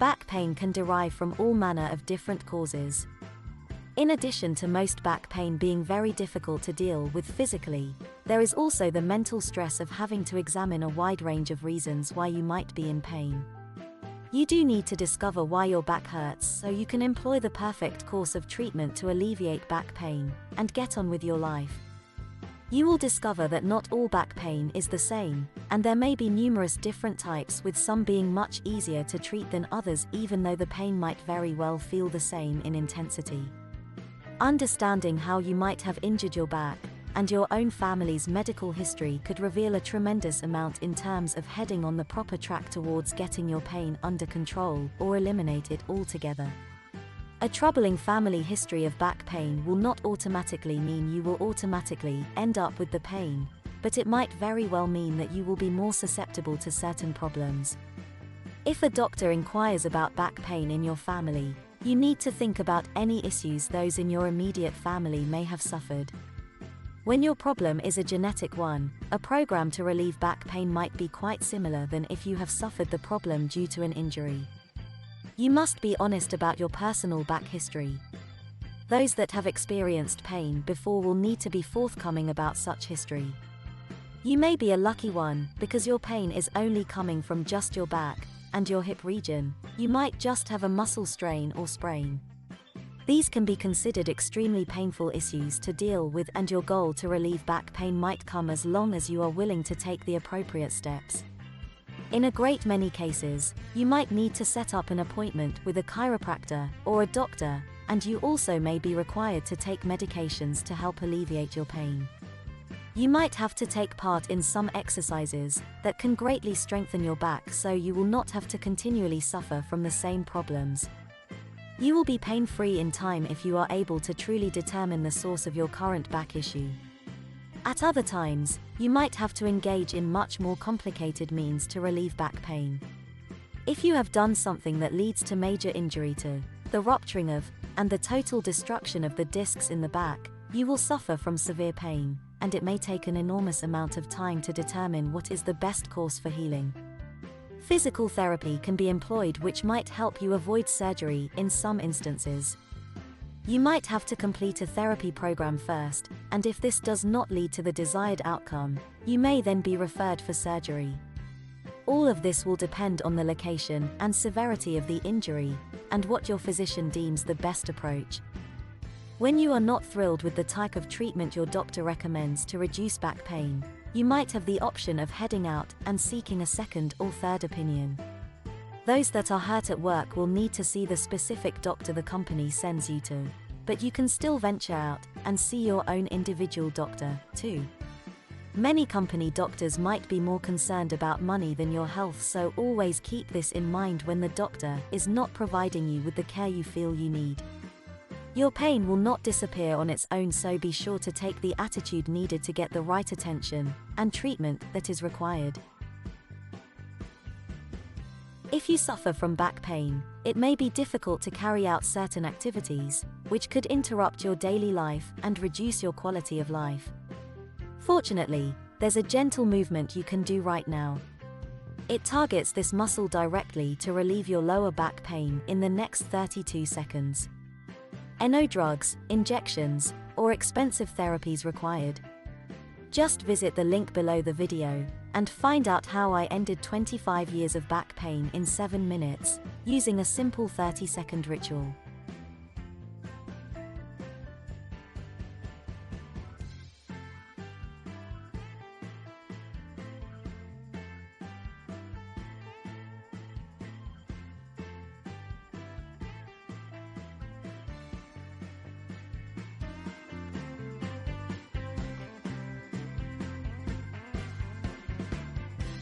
Back pain can derive from all manner of different causes. In addition to most back pain being very difficult to deal with physically, there is also the mental stress of having to examine a wide range of reasons why you might be in pain. You do need to discover why your back hurts so you can employ the perfect course of treatment to alleviate back pain and get on with your life. You will discover that not all back pain is the same, and there may be numerous different types, with some being much easier to treat than others, even though the pain might very well feel the same in intensity. Understanding how you might have injured your back and your own family's medical history could reveal a tremendous amount in terms of heading on the proper track towards getting your pain under control or eliminate it altogether. A troubling family history of back pain will not automatically mean you will automatically end up with the pain, but it might very well mean that you will be more susceptible to certain problems. If a doctor inquires about back pain in your family, you need to think about any issues those in your immediate family may have suffered. When your problem is a genetic one, a program to relieve back pain might be quite similar than if you have suffered the problem due to an injury. You must be honest about your personal back history. Those that have experienced pain before will need to be forthcoming about such history. You may be a lucky one, because your pain is only coming from just your back and your hip region. You might just have a muscle strain or sprain. These can be considered extremely painful issues to deal with, and your goal to relieve back pain might come as long as you are willing to take the appropriate steps. In a great many cases, you might need to set up an appointment with a chiropractor or a doctor, and you also may be required to take medications to help alleviate your pain. You might have to take part in some exercises that can greatly strengthen your back so you will not have to continually suffer from the same problems. You will be pain-free in time if you are able to truly determine the source of your current back issue. At other times, you might have to engage in much more complicated means to relieve back pain. If you have done something that leads to major injury to the rupturing of and the total destruction of the discs in the back, you will suffer from severe pain, and it may take an enormous amount of time to determine what is the best course for healing. Physical therapy can be employed, which might help you avoid surgery in some instances. You might have to complete a therapy program first, and if this does not lead to the desired outcome, you may then be referred for surgery. All of this will depend on the location and severity of the injury, and what your physician deems the best approach. When you are not thrilled with the type of treatment your doctor recommends to reduce back pain, you might have the option of heading out and seeking a second or third opinion. Those that are hurt at work will need to see the specific doctor the company sends you to, but you can still venture out and see your own individual doctor, too. Many company doctors might be more concerned about money than your health, so always keep this in mind when the doctor is not providing you with the care you feel you need. Your pain will not disappear on its own, so be sure to take the attitude needed to get the right attention and treatment that is required. If you suffer from back pain, it may be difficult to carry out certain activities, which could interrupt your daily life and reduce your quality of life. Fortunately, there's a gentle movement you can do right now. It targets this muscle directly to relieve your lower back pain in the next 32 seconds. No drugs, injections, or expensive therapies required. Just visit the link below the video and find out how I ended 25 years of back pain in 7 minutes, using a simple 30-second ritual.